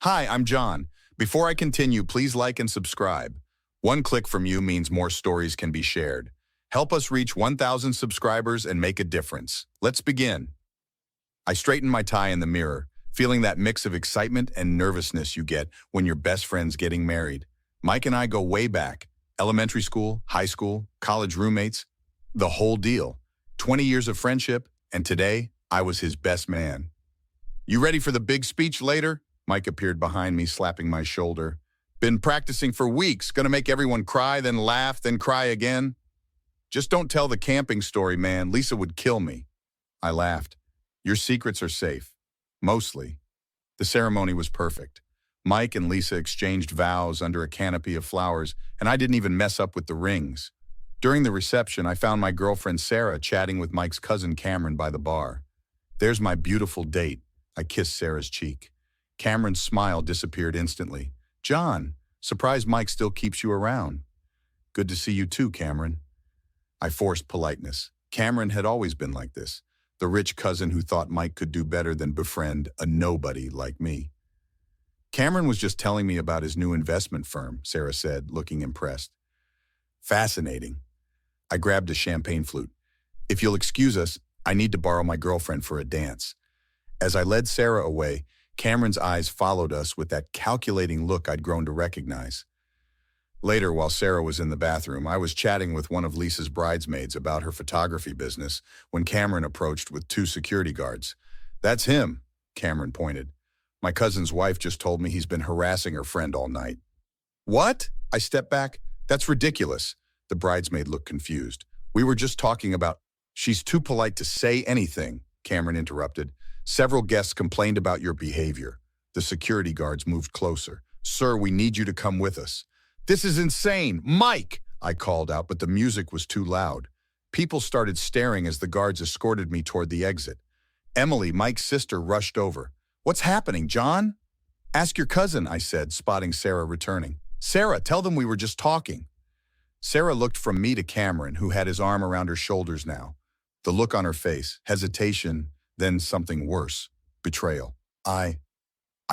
Hi, I'm John. Before I continue, please like and subscribe. One click from you means more stories can be shared. Help us reach 1,000 subscribers and make a difference. Let's begin. I straighten my tie in the mirror, feeling that mix of excitement and nervousness you get when your best friend's getting married. Mike and I go way back. Elementary school, high school, college roommates, the whole deal. 20 years of friendship, and today, I was his best man. You ready for the big speech later? Mike appeared behind me, slapping my shoulder. Been practicing for weeks, gonna make everyone cry, then laugh, then cry again. Just don't tell the camping story, man. Lisa would kill me. I laughed. Your secrets are safe. Mostly. The ceremony was perfect. Mike and Lisa exchanged vows under a canopy of flowers, and I didn't even mess up with the rings. During the reception, I found my girlfriend Sarah chatting with Mike's cousin Cameron by the bar. There's my beautiful date. I kissed Sarah's cheek. Cameron's smile disappeared instantly. John, surprised Mike still keeps you around. Good to see you too, Cameron. I forced politeness. Cameron had always been like this, the rich cousin who thought Mike could do better than befriend a nobody like me. Cameron was just telling me about his new investment firm, Sarah said, looking impressed. Fascinating. I grabbed a champagne flute. If you'll excuse us, I need to borrow my girlfriend for a dance. As I led Sarah away, Cameron's eyes followed us with that calculating look I'd grown to recognize. Later, while Sarah was in the bathroom, I was chatting with one of Lisa's bridesmaids about her photography business when Cameron approached with 2 security guards. That's him, Cameron pointed. My cousin's wife just told me he's been harassing her friend all night. What? I stepped back. That's ridiculous. The bridesmaid looked confused. We were just talking about... She's too polite to say anything, Cameron interrupted. Several guests complained about your behavior. The security guards moved closer. Sir, we need you to come with us. This is insane! Mike! I called out, but the music was too loud. People started staring as the guards escorted me toward the exit. Emily, Mike's sister, rushed over. What's happening, John? Ask your cousin, I said, spotting Sarah returning. Sarah, tell them we were just talking. Sarah looked from me to Cameron, who had his arm around her shoulders now. The look on her face, hesitation, then something worse, betrayal. I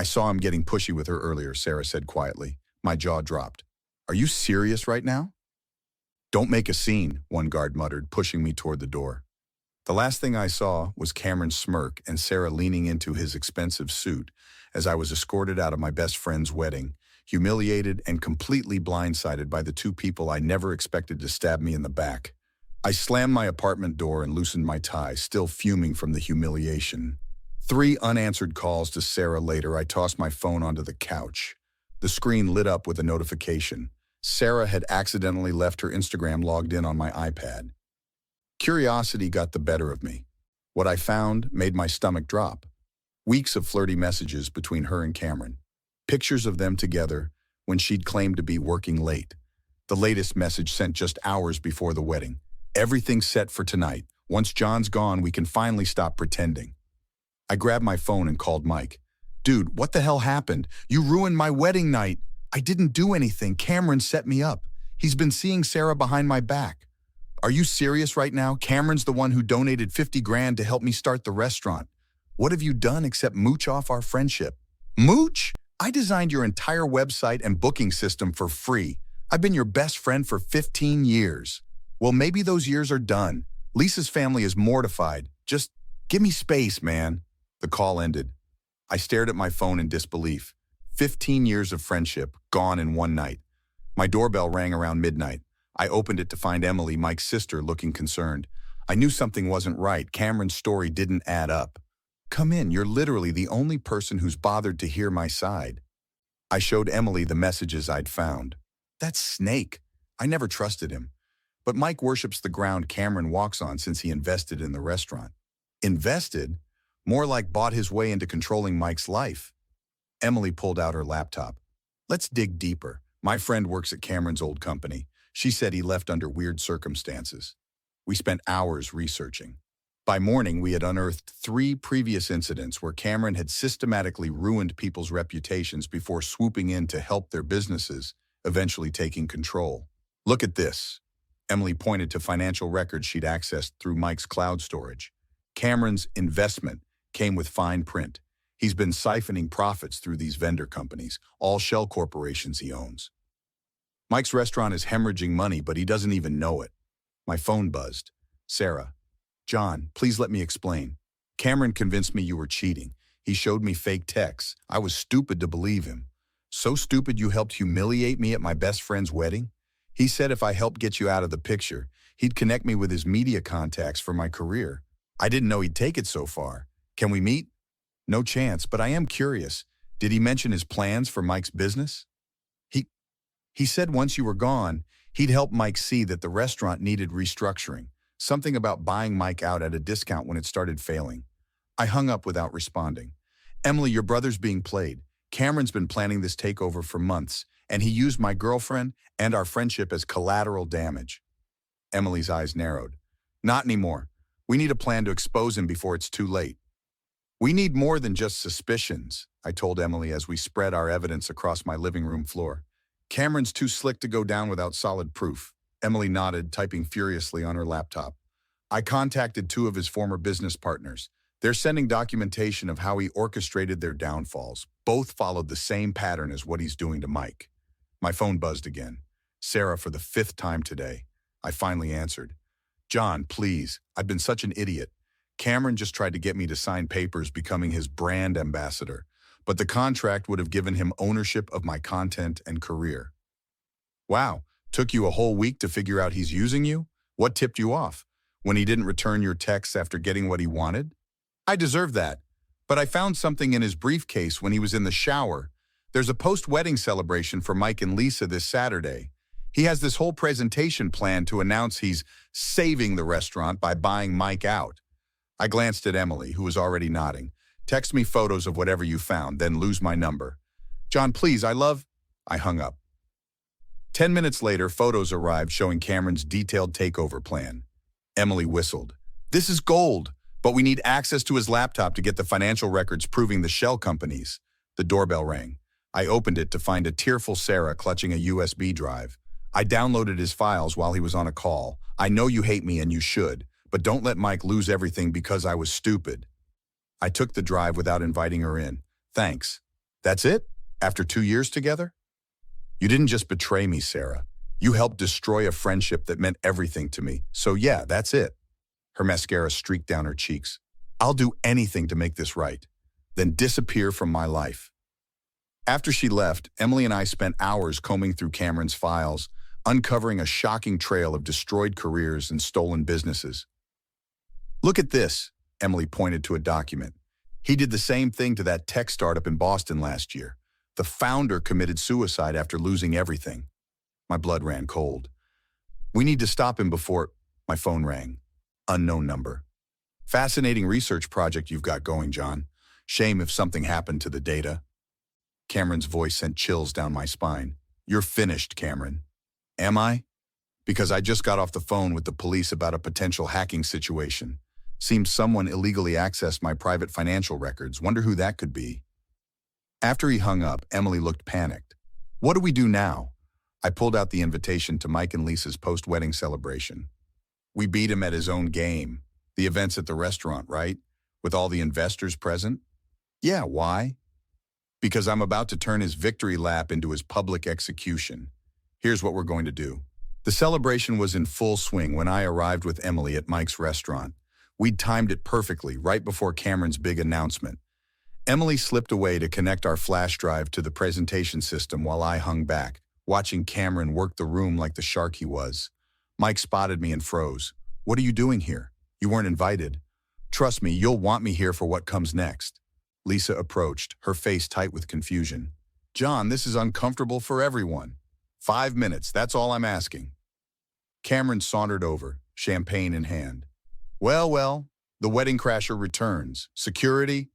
saw him getting pushy with her earlier, Sarah said quietly. My jaw dropped. Are you serious right now? Don't make a scene, one guard muttered, pushing me toward the door. The last thing I saw was Cameron's smirk and Sarah leaning into his expensive suit as I was escorted out of my best friend's wedding, humiliated and completely blindsided by the 2 people I never expected to stab me in the back. I slammed my apartment door and loosened my tie, still fuming from the humiliation. 3 unanswered calls to Sarah later, I tossed my phone onto the couch. The screen lit up with a notification. Sarah had accidentally left her Instagram logged in on my iPad. Curiosity got the better of me. What I found made my stomach drop. Weeks of flirty messages between her and Cameron. Pictures of them together when she'd claimed to be working late. The latest message sent just hours before the wedding. Everything's set for tonight. Once John's gone, we can finally stop pretending. I grabbed my phone and called Mike. Dude, what the hell happened? You ruined my wedding night. I didn't do anything. Cameron set me up. He's been seeing Sarah behind my back. Are you serious right now? Cameron's the one who donated 50 grand to help me start the restaurant. What have you done except mooch off our friendship? Mooch? I designed your entire website and booking system for free. I've been your best friend for 15 years. Well, maybe those years are done. Lisa's family is mortified. Just give me space, man. The call ended. I stared at my phone in disbelief. 15 years of friendship, gone in one night. My doorbell rang around midnight. I opened it to find Emily, Mike's sister, looking concerned. I knew something wasn't right. Cameron's story didn't add up. Come in, you're literally the only person who's bothered to hear my side. I showed Emily the messages I'd found. That snake. I never trusted him. But Mike worships the ground Cameron walks on since he invested in the restaurant. Invested? More like bought his way into controlling Mike's life. Emily pulled out her laptop. Let's dig deeper. My friend works at Cameron's old company. She said he left under weird circumstances. We spent hours researching. By morning, we had unearthed 3 previous incidents where Cameron had systematically ruined people's reputations before swooping in to help their businesses, eventually taking control. Look at this. Emily pointed to financial records she'd accessed through Mike's cloud storage. Cameron's investment came with fine print. He's been siphoning profits through these vendor companies, all shell corporations he owns. Mike's restaurant is hemorrhaging money, but he doesn't even know it. My phone buzzed. Sarah. John, please let me explain. Cameron convinced me you were cheating. He showed me fake texts. I was stupid to believe him. So stupid you helped humiliate me at my best friend's wedding? He said if I helped get you out of the picture, he'd connect me with his media contacts for my career. I didn't know he'd take it so far. Can we meet? No chance, but I am curious. Did he mention his plans for Mike's business? He said once you were gone, he'd help Mike see that the restaurant needed restructuring. Something about buying Mike out at a discount when it started failing. I hung up without responding. Emily, your brother's being played. Cameron's been planning this takeover for months, and he used my girlfriend and our friendship as collateral damage. Emily's eyes narrowed. Not anymore. We need a plan to expose him before it's too late. We need more than just suspicions, I told Emily as we spread our evidence across my living room floor. Cameron's too slick to go down without solid proof. Emily nodded, typing furiously on her laptop. I contacted 2 of his former business partners. They're sending documentation of how he orchestrated their downfalls. Both followed the same pattern as what he's doing to Mike. My phone buzzed again. Sarah, for the 5th time today. I finally answered. John, please. I've been such an idiot. Cameron just tried to get me to sign papers becoming his brand ambassador, but the contract would have given him ownership of my content and career. Wow, took you a whole week to figure out he's using you? What tipped you off? When he didn't return your texts after getting what he wanted? I deserve that, but I found something in his briefcase when he was in the shower. There's a post-wedding celebration for Mike and Lisa this Saturday. He has this whole presentation planned to announce he's saving the restaurant by buying Mike out. I glanced at Emily, who was already nodding. Text me photos of whatever you found, then lose my number. John, please, I hung up. 10 minutes later, photos arrived showing Cameron's detailed takeover plan. Emily whistled. This is gold, but we need access to his laptop to get the financial records proving the shell companies. The doorbell rang. I opened it to find a tearful Sarah clutching a USB drive. I downloaded his files while he was on a call. I know you hate me and you should, but don't let Mike lose everything because I was stupid. I took the drive without inviting her in. Thanks. That's it? After 2 years together? You didn't just betray me, Sarah. You helped destroy a friendship that meant everything to me. So yeah, that's it. Her mascara streaked down her cheeks. I'll do anything to make this right. Then disappear from my life. After she left, Emily and I spent hours combing through Cameron's files, uncovering a shocking trail of destroyed careers and stolen businesses. Look at this, Emily pointed to a document. He did the same thing to that tech startup in Boston last year. The founder committed suicide after losing everything. My blood ran cold. We need to stop him before... My phone rang. Unknown number. Fascinating research project you've got going, John. Shame if something happened to the data. Cameron's voice sent chills down my spine. You're finished, Cameron. Am I? Because I just got off the phone with the police about a potential hacking situation. Seems someone illegally accessed my private financial records. Wonder who that could be. After he hung up, Emily looked panicked. What do we do now? I pulled out the invitation to Mike and Lisa's post-wedding celebration. We beat him at his own game. The event's at the restaurant, right? With all the investors present? Yeah, why? Because I'm about to turn his victory lap into his public execution. Here's what we're going to do. The celebration was in full swing when I arrived with Emily at Mike's restaurant. We'd timed it perfectly, right before Cameron's big announcement. Emily slipped away to connect our flash drive to the presentation system while I hung back, watching Cameron work the room like the shark he was. Mike spotted me and froze. What are you doing here? You weren't invited. Trust me, you'll want me here for what comes next. Lisa approached, her face tight with confusion. John, this is uncomfortable for everyone. 5 minutes, that's all I'm asking. Cameron sauntered over, champagne in hand. Well, the wedding crasher returns. Security?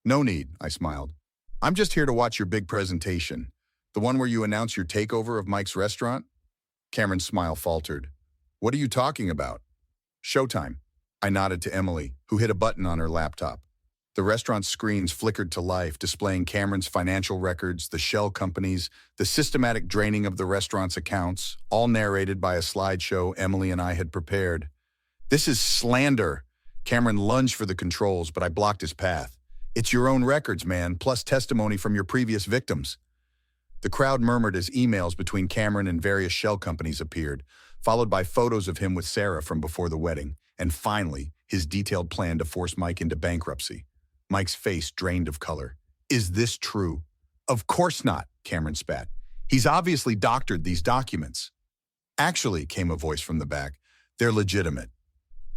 No need, I smiled. I'm just here to watch your big presentation. The one where you announce your takeover of Mike's restaurant? Cameron's smile faltered. What are you talking about? Showtime. I nodded to Emily, who hit a button on her laptop. The restaurant's screens flickered to life, displaying Cameron's financial records, the shell companies, the systematic draining of the restaurant's accounts, all narrated by a slideshow Emily and I had prepared. This is slander. Cameron lunged for the controls, but I blocked his path. It's your own records, man, plus testimony from your previous victims. The crowd murmured as emails between Cameron and various shell companies appeared, followed by photos of him with Sarah from before the wedding, and finally, his detailed plan to force Mike into bankruptcy. Mike's face drained of color. Is this true? Of course not, Cameron spat. He's obviously doctored these documents. Actually, came a voice from the back, they're legitimate.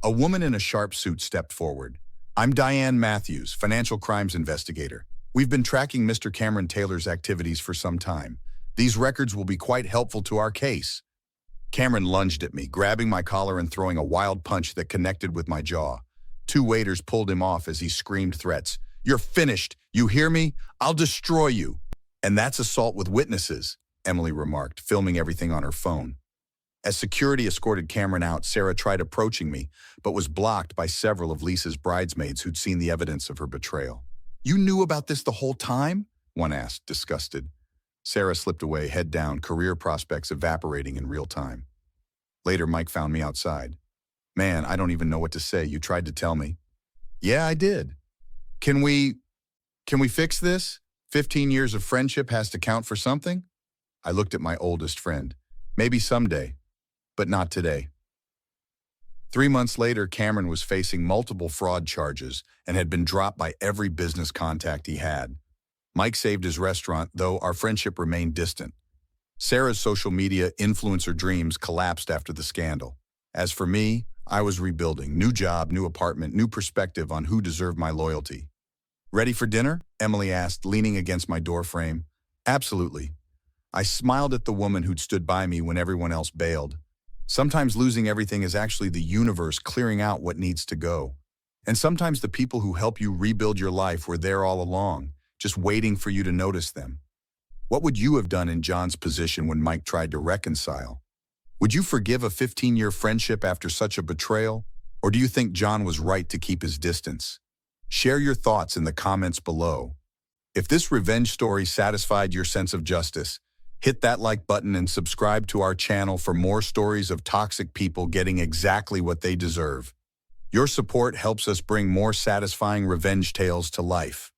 A woman in a sharp suit stepped forward. I'm Diane Matthews, financial crimes investigator. We've been tracking Mr. Cameron Taylor's activities for some time. These records will be quite helpful to our case. Cameron lunged at me, grabbing my collar and throwing a wild punch that connected with my jaw. Two waiters pulled him off as he screamed threats. You're finished. You hear me? I'll destroy you. And that's assault with witnesses, Emily remarked, filming everything on her phone. As security escorted Cameron out, Sarah tried approaching me, but was blocked by several of Lisa's bridesmaids who'd seen the evidence of her betrayal. You knew about this the whole time? One asked, disgusted. Sarah slipped away, head down, career prospects evaporating in real time. Later, Mike found me outside. Man, I don't even know what to say. You tried to tell me. Yeah, I did. Can we fix this? 15 years of friendship has to count for something? I looked at my oldest friend. Maybe someday, but not today. 3 months later, Cameron was facing multiple fraud charges and had been dropped by every business contact he had. Mike saved his restaurant, though our friendship remained distant. Sarah's social media influencer dreams collapsed after the scandal. As for me, I was rebuilding. New job, new apartment, new perspective on who deserved my loyalty. Ready for dinner? Emily asked, leaning against my door frame. Absolutely. I smiled at the woman who'd stood by me when everyone else bailed. Sometimes losing everything is actually the universe clearing out what needs to go. And sometimes the people who help you rebuild your life were there all along, just waiting for you to notice them. What would you have done in John's position when Mike tried to reconcile? Would you forgive a 15-year friendship after such a betrayal? Or do you think John was right to keep his distance? Share your thoughts in the comments below. If this revenge story satisfied your sense of justice, hit that like button and subscribe to our channel for more stories of toxic people getting exactly what they deserve. Your support helps us bring more satisfying revenge tales to life.